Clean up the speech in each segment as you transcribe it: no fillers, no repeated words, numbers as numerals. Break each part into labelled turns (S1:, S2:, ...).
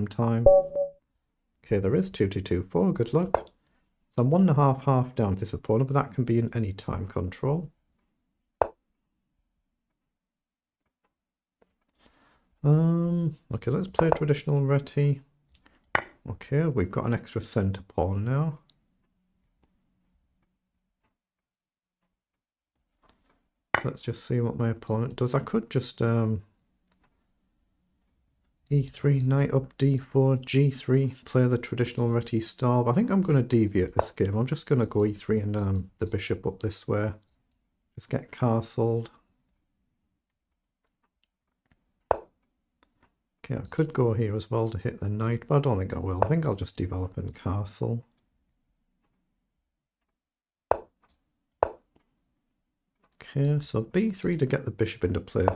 S1: time. Okay, there is 2-2-2-4, good luck. So I'm 1.5 half down to this opponent, but that can be in any time control. Okay, let's play traditional reti. Okay, we've got an extra center pawn now. Let's just see what my opponent does. I could just e3, knight up, d4, g3, play the traditional reti style. But I think I'm going to deviate this game. I'm just going to go e3 and the bishop up this way. Just get castled. Okay, I could go here as well to hit the knight, but I don't think I will. I think I'll just develop and castle. Okay, so b3 to get the bishop into play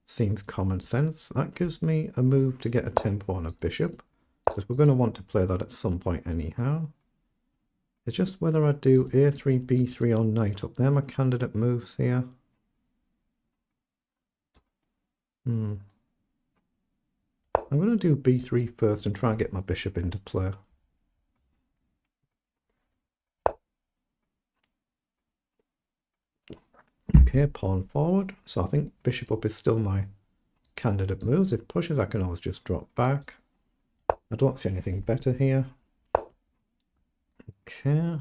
S1: seems common sense. That gives me a move to get a tempo on a bishop, because we're going to want to play that at some point anyhow. It's just whether I do a3, b3 or knight up. They're my candidate moves here. I'm going to do b3 first and try and get my bishop into play. Okay, pawn forward. So I think bishop up is still my candidate moves. If pushes, I can always just drop back. I don't see anything better here. Okay.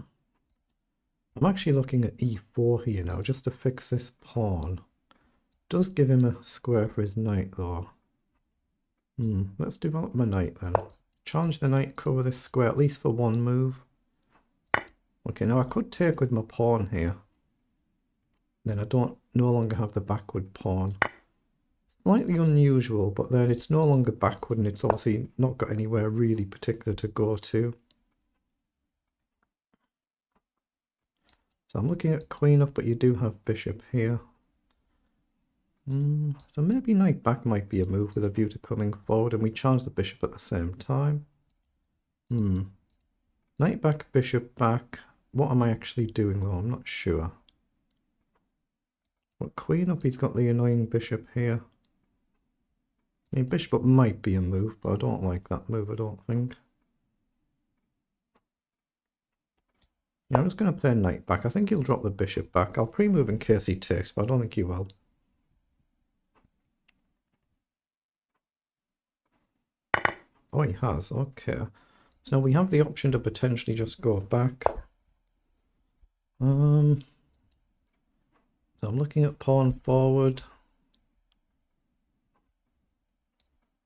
S1: I'm actually looking at e4 here now, just to fix this pawn. Does give him a square for his knight though. Let's develop my knight then. Challenge the knight, cover this square at least for one move. Okay, now I could take with my pawn here. Then I no longer have the backward pawn. Slightly unusual, but then it's no longer backward and it's obviously not got anywhere really particular to go to. So I'm looking at queen up, but you do have bishop here. So maybe knight back might be a move with a view to coming forward, and we challenge the bishop at the same time. Knight back, bishop back. What am I actually doing though? I'm not sure. But queen up, he's got the annoying bishop here. I mean, bishop up might be a move, but I don't like that move, I don't think. Yeah, I'm just going to play knight back. I think he'll drop the bishop back. I'll pre-move in case he takes, but I don't think he will. Oh, he has. Okay. So now we have the option to potentially just go back. So I'm looking at pawn forward.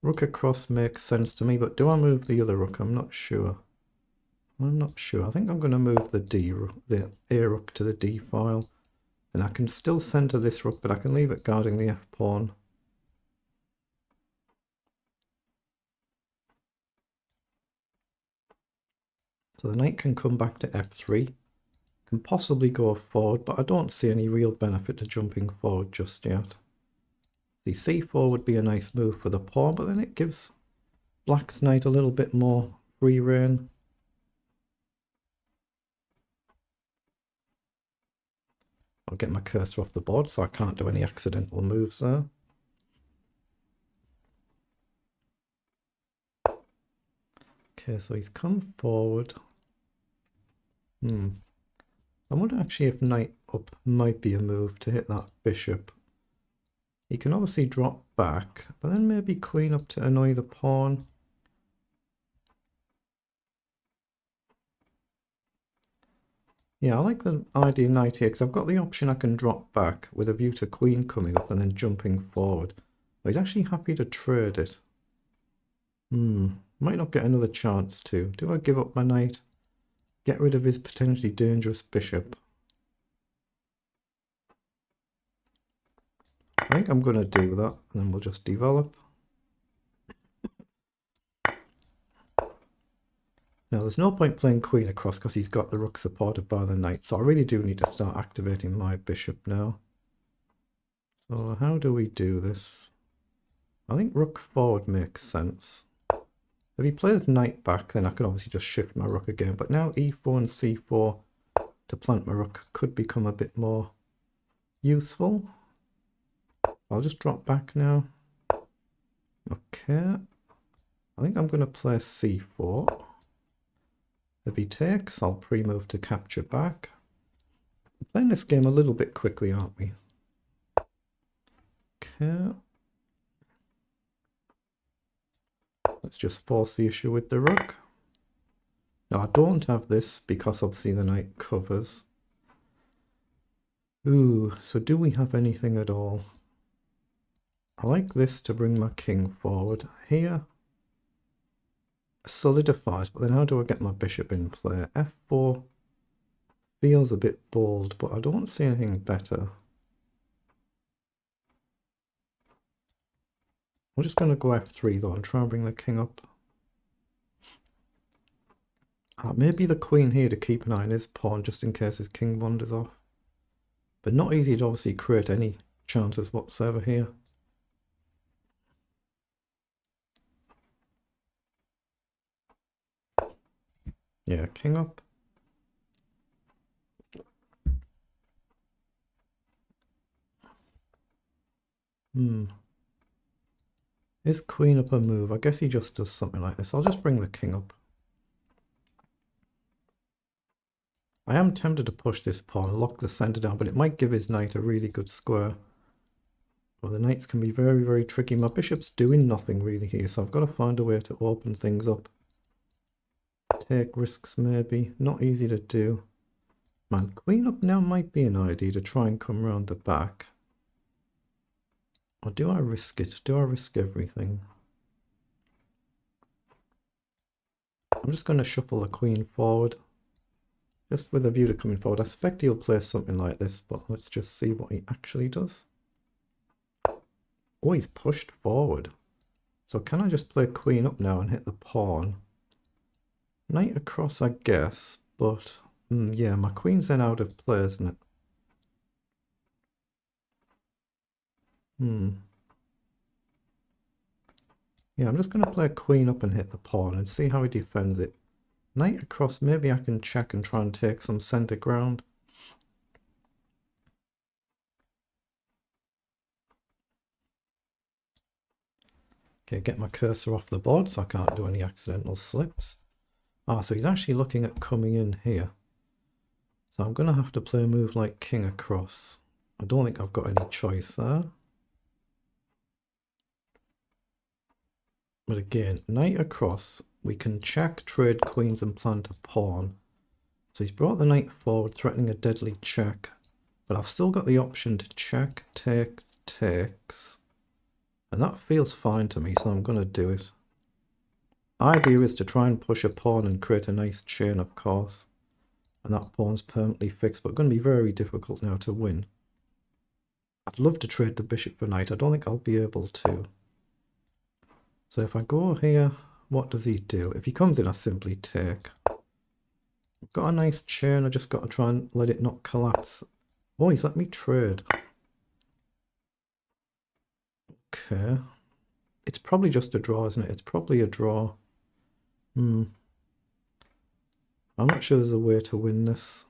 S1: Rook across makes sense to me, but do I move the other rook? I'm not sure. I think I'm going to move the A rook to the D file. And I can still center this rook, but I can leave it guarding the F pawn. So the knight can come back to F3. Can possibly go forward, but I don't see any real benefit to jumping forward just yet. The C4 would be a nice move for the pawn, but then it gives Black's knight a little bit more free rein. I'll get my cursor off the board so I can't do any accidental moves there. Okay, so he's come forward. I wonder actually if knight up might be a move to hit that bishop. He can obviously drop back, but then maybe queen up to annoy the pawn. Yeah, I like the idea of knight here, because I've got the option I can drop back with a view to queen coming up and then jumping forward. But he's actually happy to trade it. Might not get another chance to. Do I give up my knight? Get rid of his potentially dangerous bishop. I think I'm going to do that, and then we'll just develop. Now, there's no point playing queen across because he's got the rook supported by the knight, so I really do need to start activating my bishop now. So how do we do this? I think rook forward makes sense. If he plays knight back, then I can obviously just shift my rook again, but now e4 and c4 to plant my rook could become a bit more useful. I'll just drop back now. Okay. I think I'm going to play c4. If he takes, I'll pre-move to capture back. We're playing this game a little bit quickly, aren't we? Okay. Let's just force the issue with the rook. Now I don't have this because obviously the knight covers. Ooh, so do we have anything at all? I like this to bring my king forward. Here solidifies, but then how do I get my bishop in play? F4 feels a bit bold, but I don't see anything better. I'm just going to go F3 though and try and bring the king up. Maybe the queen here to keep an eye on his pawn just in case his king wanders off. But not easy to obviously create any chances whatsoever here. Yeah, king up. Is queen up a move? I guess he just does something like this. I'll just bring the king up. I am tempted to push this pawn, lock the center down, but it might give his knight a really good square. Well, the knights can be very, very tricky. My bishop's doing nothing really here, so I've got to find a way to open things up. Take risks maybe. Not easy to do. Man, queen up now might be an idea to try and come around the back. Or do I risk it? Do I risk everything? I'm just going to shuffle the queen forward. Just with a view to coming forward. I expect he'll play something like this, but let's just see what he actually does. Oh, he's pushed forward. So can I just play queen up now and hit the pawn? Knight across, I guess, but yeah, my queen's then out of play, isn't it? Yeah, I'm just going to play queen up and hit the pawn and see how he defends it. Knight across, maybe I can check and try and take some center ground. Okay, get my cursor off the board so I can't do any accidental slips. Ah, so he's actually looking at coming in here. So I'm going to have to play a move like king across. I don't think I've got any choice there. But again, knight across, we can check, trade queens and plant a pawn. So he's brought the knight forward, threatening a deadly check. But I've still got the option to check, take, takes. And that feels fine to me, so I'm going to do it. Idea is to try and push a pawn and create a nice chain, of course. And that pawn's permanently fixed, but going to be very difficult now to win. I'd love to trade the bishop for knight. I don't think I'll be able to. So if I go here, what does he do? If he comes in, I simply take. I've got a nice chain. I just got to try and let it not collapse. Oh, he's let me trade. Okay. It's probably just a draw, isn't it? It's probably a draw. I'm not sure there's a way to win this.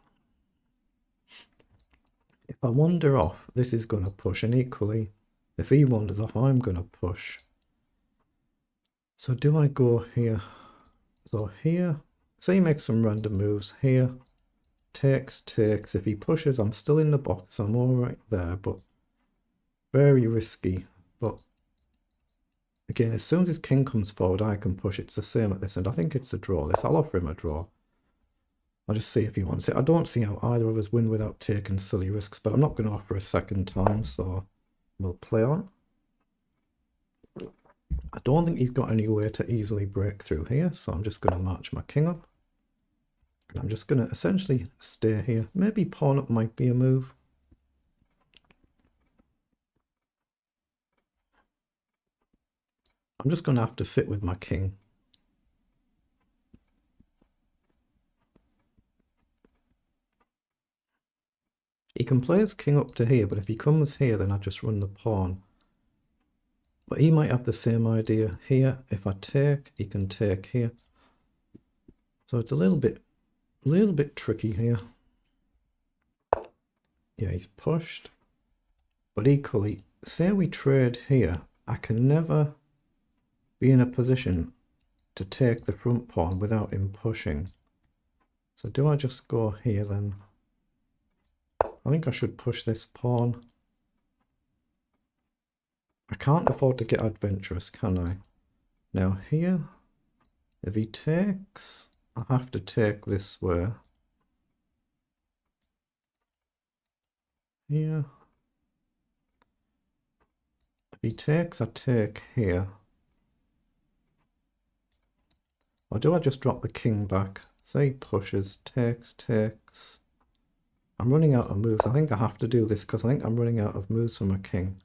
S1: If I wander off, this is going to push. And equally, if he wanders off, I'm going to push. So do I go here? So here, say he makes some random moves. Here, takes, takes. If he pushes, I'm still in the box. I'm all right there, but very risky. But again, as soon as his king comes forward, I can push. It's the same at this end. I think it's a draw. This, I'll offer him a draw. I'll just see if he wants it. I don't see how either of us win without taking silly risks, but I'm not going to offer a second time, so we'll play on. I don't think he's got any way to easily break through here, so I'm just going to march my king up. And I'm just going to essentially stay here. Maybe pawn up might be a move. I'm just going to have to sit with my king. He can play his king up to here, but if he comes here, then I just run the pawn. But he might have the same idea here. If I take, he can take here. So it's a little bit tricky here. Yeah, he's pushed. But equally, say we trade here, I can never be in a position to take the front pawn without him pushing. So do I just go here then? I think I should push this pawn. I can't afford to get adventurous, can I? Now here, if he takes, I have to take this way. Here. If he takes, I take here. Or do I just drop the king back? Say pushes, takes. I'm running out of moves. I think I have to do this because I think I'm running out of moves for my king.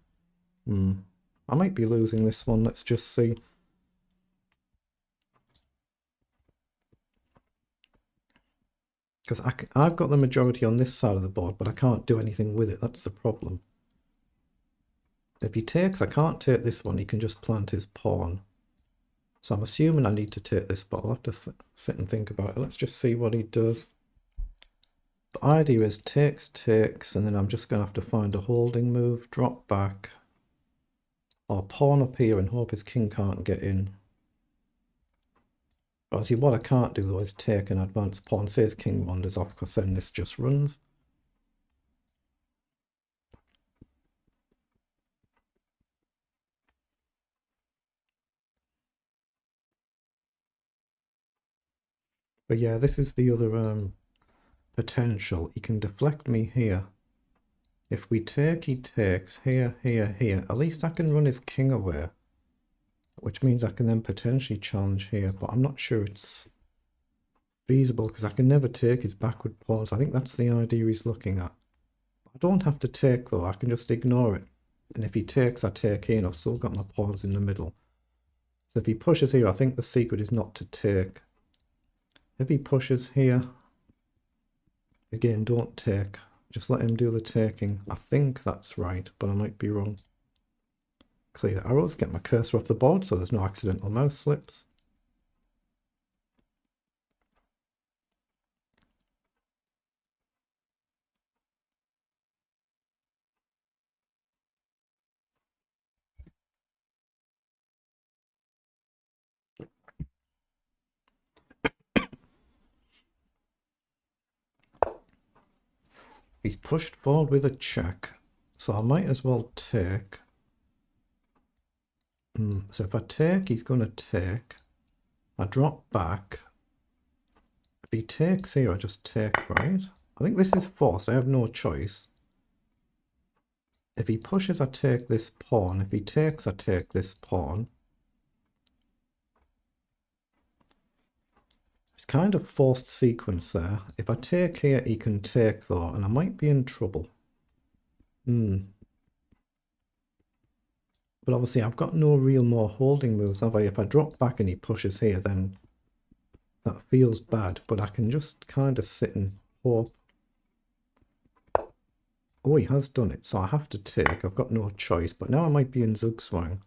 S1: I might be losing this one. Let's just see. Because I've got the majority on this side of the board, but I can't do anything with it. That's the problem. If he takes, I can't take this one. He can just plant his pawn. So I'm assuming I need to take this, but I'll have to sit and think about it. Let's just see what he does. The idea is takes, and then I'm just going to have to find a holding move, drop back, or pawn up here and hope his king can't get in. Obviously, what I can't do though is take an advanced pawn. Say his king wanders off, because then this just runs. But yeah, this is the other potential. He can deflect me here. If we take, he takes here. At least I can run his king away, which means I can then potentially challenge here, but I'm not sure it's feasible because I can never take his backward pawns. I think that's the idea he's looking at. I don't have to take though, I can just ignore it. And if he takes, I take here and I've still got my pawns in the middle. So if he pushes here, I think the secret is not to take. If he pushes here, again, don't take. Just let him do the taking. I think that's right, but I might be wrong. Clear the arrows, get my cursor off the board so there's no accidental mouse slips. He's pushed forward with a check, so I might as well take. So if I take, he's going to take. I drop back. If he takes here, I just take, right? I think this is forced. I have no choice. If he pushes, I take this pawn. If he takes, I take this pawn. It's kind of forced sequence there. If I take here, he can take though, and I might be in trouble. But obviously I've got no real more holding moves, have I? If I drop back and he pushes here, then that feels bad, but I can just kind of sit and hope. Oh, he has done it, so I have to take. I've got no choice, but now I might be in Zugzwang.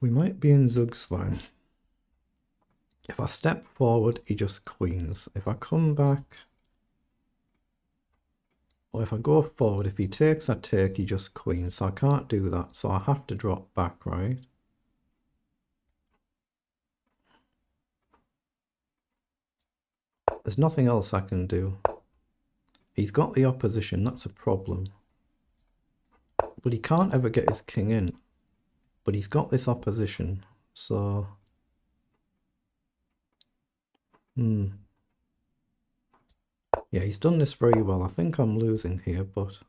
S1: We might be in Zugzwang. If I step forward, he just queens. If I come back, or if I go forward, if he takes, I take, he just queens. So I can't do that, so I have to drop back, right? There's nothing else I can do. He's got the opposition, that's a problem. But he can't ever get his king in. But he's got this opposition, so... Yeah, he's done this very well. I think I'm losing here, but...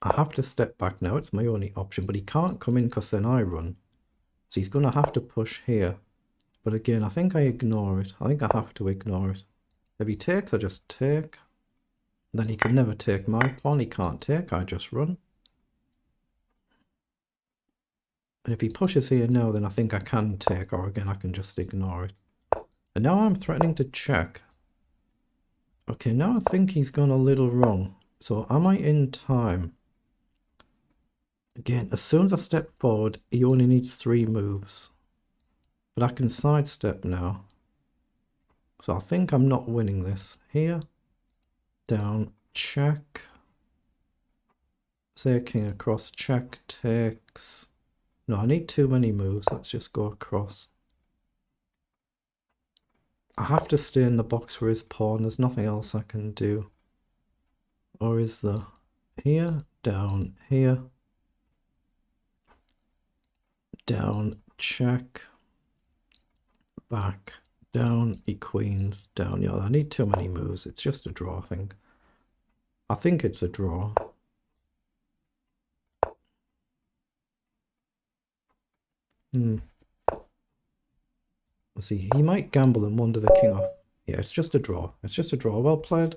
S1: I have to step back now, it's my only option. But he can't come in because then I run. So he's going to have to push here. But again, I think I ignore it. I think I have to ignore it. If he takes, I just take. Then he can never take my pawn. He can't take, I just run. And if he pushes here now, then I think I can take, or again, I can just ignore it. And now I'm threatening to check. Okay, now I think he's gone a little wrong. So am I in time? Again, as soon as I step forward, he only needs 3 moves. But I can sidestep now. So I think I'm not winning this. Here, down, check. Say king across, check, takes. No, I need too many moves. Let's just go across. I have to stay in the box for his pawn. There's nothing else I can do. Or is there? Here, down, here. Down, check. Back, down, queens, down. Yeah, I need too many moves. It's just a draw, I think. I think it's a draw. Let's see, he might gamble and wander the king off. Yeah, it's just a draw. It's just a draw. Well played.